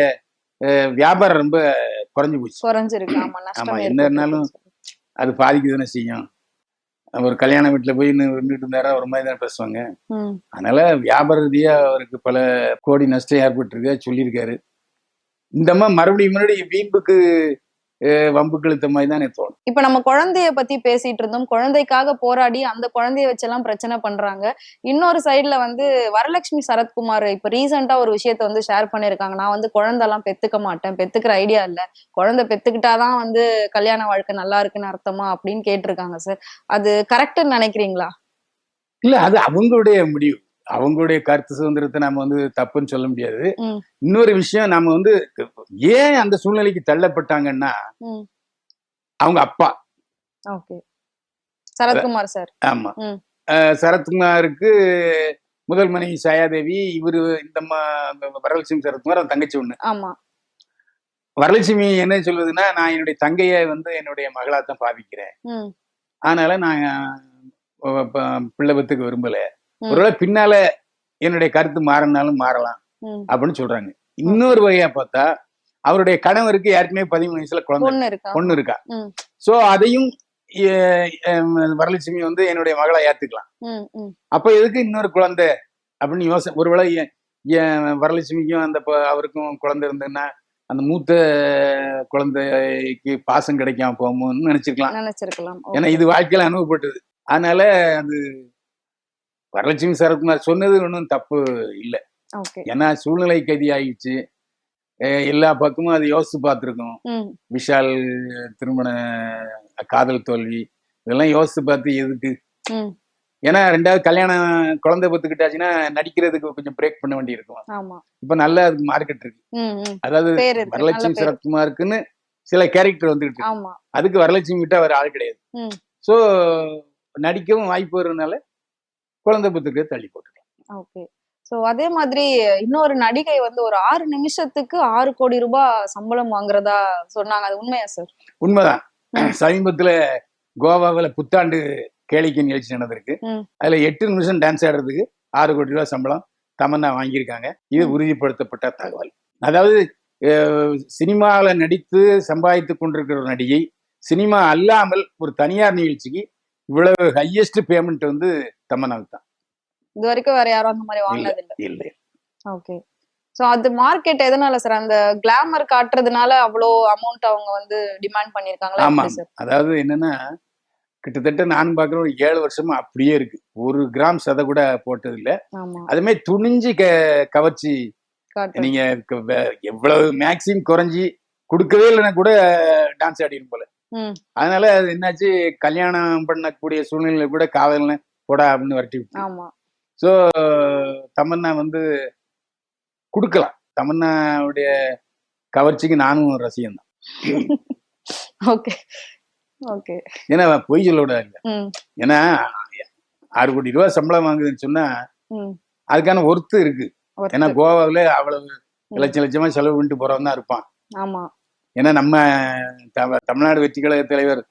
வியாபாரம் ரொம்ப குறைஞ்சு போச்சு. ஆமா, என்ன இருந்தாலும் அது பாதிக்குதானே செய்யும். ஒரு கல்யாண வீட்டுல போய் நின்றுட்டு இருந்தாரா ஒரு மாதிரி தானே பேசுவாங்க. அதனால வியாபார ரீதியா அவருக்கு பல கோடி நஷ்டம் ஏற்பட்டிருக்க சொல்லியிருக்காரு. இந்த மாதிரி மறுபடியும் வீம்புக்கு வம்புக்கு இழுத்த மாதிரி தான் தோணும். இப்ப நம்ம குழந்தைய பத்தி பேசிட்டு இருந்தோம். குழந்தைக்காக போராடி அந்த குழந்தைய வச்செல்லாம் பிரச்சனை பண்றாங்க. இன்னொரு சைடுல வந்து வரலட்சுமி சரத்குமார் இப்ப ரீசெண்டா ஒரு விஷயத்த வந்து ஷேர் பண்ணிருக்காங்க. நான் வந்து குழந்தை எல்லாம் பெத்துக்க மாட்டேன், பெத்துக்கிற ஐடியா இல்ல, குழந்தை பெத்துக்கிட்டாதான் வந்து கல்யாண வாழ்க்கை நல்லா இருக்குன்னு அர்த்தமா அப்படின்னு கேட்டிருக்காங்க சார். அது கரெக்ட்னு நினைக்கிறீங்களா? இல்ல, அது அவங்களுடைய முடிவு, அவங்களுடைய கருத்து சுதந்திரத்தை நம்ம வந்து தப்புன்னு சொல்ல முடியாது. இன்னொரு விஷயம், நாம வந்து ஏன் அந்த சூழ்நிலைக்கு தள்ளப்பட்டாங்கன்னா, அவங்க அப்பா சரத்குமார் சார். ஆமா, சரத்குமாருக்கு முதல் மனைவி சாயாதேவி, இவரு இந்த வரலட்சுமி சரத்குமார் தங்கச்சி ஒண்ணு. ஆமா. வரலட்சுமி என்ன சொல்லுதுன்னா, நான் என்னுடைய தங்கைய வந்து என்னுடைய மகளாத்தான் பாவிக்கிறேன், அதனால நான் பிள்ளை பத்துக்கு விரும்பல, ஒருவேளை பின்னால என்னுடைய கருத்து மாறினாலும் மாறலாம் அப்படின்னு சொல்றாங்க. இன்னொரு வகையா பார்த்தா அவருடைய கணவருக்கு ஏற்கனவே 13 வயசுல பொண்ணு இருக்கா. சோ அதையும் வரலட்சுமி வந்து என்னுடைய மகளை ஏத்துக்கலாம். அப்ப எதுக்கு இன்னொரு குழந்தை அப்படின்னு யோசனை. ஒருவேளை வரலட்சுமிக்கும் அந்த அவருக்கும் குழந்தை இருந்ததுன்னா அந்த மூத்த குழந்தைக்கு பாசம் கிடைக்காம போகும்னு நினைச்சிருக்கலாம். ஏன்னா இது வாழ்க்கையில அனுபவப்பட்டது. அதனால அது வரலட்சுமி சரத்குமார் சொன்னது ஒன்றும் தப்பு இல்லை. ஏன்னா சூழ்நிலை கைதி ஆயிடுச்சு, எல்லா பக்கமும் அதை யோசிச்சு பார்த்துருக்கோம். விஷால் திருமண காதல் தோல்வி இதெல்லாம் யோசிச்சு பார்த்து எதுக்கு? ஏன்னா 2வது கல்யாணம் குழந்தை பத்துக்கிட்டாச்சுன்னா நடிக்கிறதுக்கு கொஞ்சம் பிரேக் பண்ண வேண்டி இருக்கும். இப்ப நல்ல அதுக்கு மார்க்கெட் இருக்கு. அதாவது வரலட்சுமி சரத்குமாருக்குன்னு சில கேரக்டர் வந்துகிட்டு இருக்கு. அதுக்கு வரலட்சுமி கிட்ட அவர் ஆள் கிடையாது. சோ நடிக்கவும் வாய்ப்பு வருறதுனால குழந்தை பத்துக்கு தள்ளி போட்டுக்கலாம். சோ அதே மாதிரி இன்னொரு நடிகை வந்து ஒரு 6 நிமிஷத்துக்கு 6 கோடி ரூபாய் சம்பளம் வாங்குறதா சொன்னாங்க. அது உண்மையா சார்? உண்மைதான். சமீபத்துல கோவாவில புத்தாண்டு கேளிக்கை நிகழ்ச்சி நடந்திருக்கு. அதுல 8 நிமிஷம் டான்ஸ் ஆடுறதுக்கு 6 கோடி ரூபாய் சம்பளம் தமன்னா வாங்கியிருக்காங்க. இது உறுதிப்படுத்தப்பட்ட தகவல். அதாவது சினிமாவில நடித்து சம்பாதித்து கொண்டிருக்கிற ஒரு நடிகை சினிமா அல்லாமல் ஒரு தனியார் நிகழ்ச்சிக்கு இவ்வளவு ஹையஸ்ட் பேமெண்ட் வந்து தமன்னாவுக்கு தான். இது வரைக்கும் வேற யாரும் அந்த மாதிரி வாங்கினது இல்ல. ஓகே. சோ அது மார்க்கெட் எதனால சார்? அந்த கிளாமர் காட்டுறதுனால அவ்வளோ அமௌண்ட் அவங்க வந்து டிமாண்ட் பண்ணிருக்காங்களா? ஆமா, அதாவது என்னன்னா கிட்டத்தட்ட நான் பாக்குற ஒரு 7 வருஷமா அப்படியே இருக்கு. 1 கிராம் சதை கூட போட்டது இல்ல. அதுமே துணிஞ்சு கவர்ச்சி நீங்க எவ்வளவு மேக்ஸிமம் குறைஞ்சி கொடுக்கவே இல்லைன்னா கூட டான்ஸ் ஆடிடும் போல. அதனால அது என்னாச்சு, கல்யாணம் பண்ணக்கூடிய சூழ்நிலை கூட காதல்னு போடா அப்படின்னு வரட்டி விட்டு. ஆமா. ஸோ தமன்னா வந்து கொடுக்கலாம். தமன்னாவுடைய கவர்ச்சிக்கு நானும் ரசிகன் தான். Okay okay. ஏன்னா பொய் சொல்லக்கூடாது இல்ல. ஏன்னா 6 கோடி ரூபாய் சம்பளம் வாங்குதுன்னு சொன்னா அதுக்கான ஒர்த்து இருக்கு. ஏன்னா கோவாவில அவ்வளவு லட்சமா செலவு பண்ணிட்டு போறவன் தான் இருப்பான். ஆமா. ஏன்னா நம்ம தமிழ்நாடு வெற்றி கழக தலைவர்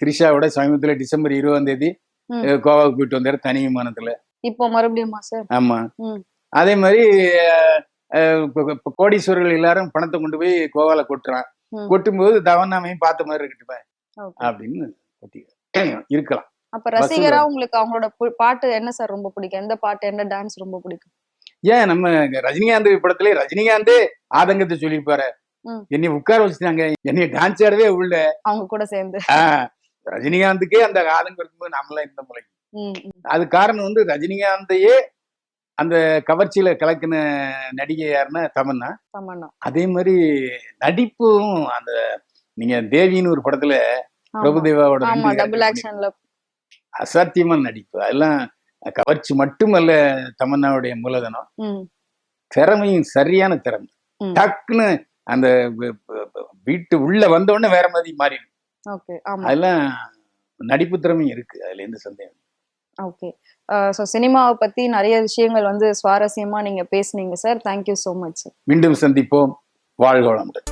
திரிஷாவோட சமீபத்துல டிசம்பர் 20 கோவாவுக்கு போயிட்டு வந்தாரு தனி விமானத்துல. இப்போ மறுபடியும் சார்? ஆமா. அதே மாதிரி கோடீஸ்வரர்கள் எல்லாரும் பணத்தை கொண்டு போய் கோவால கொட்டுறான். கொட்டும் போது தவனாமையும் பார்த்த மாதிரி இருக்கட்டுமே அப்படின்னு இருக்கலாம். அப்ப ரசிகரா உங்களுக்கு அவங்களோட பாட்டு என்ன சார் ரொம்ப பிடிக்கும்? எந்த பாட்டு, என்ன டான்ஸ் ரொம்ப பிடிக்கும்? ஏன் நம்ம ரஜினிகாந்த் படத்துல ரஜினிகாந்தே ஆதங்கத்தை சொல்லியிருப்பாரு. என்னை உட்கார வச்சுட்டாங்க, என்னைய டான்ஸ் ஆடவே உள்ள அவங்க கூட சேர்ந்து. ரஜினிகாந்துக்கே அந்த ஆதங்கம் இருக்கும்போது நம்மளாம் இந்த முறை. அது காரணம் வந்து ரஜினிகாந்தையே அந்த கவர்ச்சியில கலக்கின நடிகை யாருன்னா தமன்னா. அதே மாதிரி நடிப்பும் அந்த நீங்க தேவின்னு ஒரு படத்துல பிரபுதேவாவோட அசாத்தியமான நடிப்பு. அதெல்லாம் கவர்ச்சி மட்டுமல்ல தமன்னாவுடைய மூலதனம், திறமையும் சரியான திறமை. டக்குன்னு அந்த வீட்டு உள்ள வந்த உடனே வேற மாதிரி மாறிடும். அதெல்லாம் நடிப்பு திறமையும் இருக்கு, அதுல எந்த சந்தேகம். ஓகே. ஸோ சினிமாவை பத்தி நிறைய விஷயங்கள் வந்து சுவாரஸ்யமா நீங்க பேசுனீங்க sir. Thank you so much sir. மீண்டும் சந்திப்போம். வாழ்க வளமுடன்.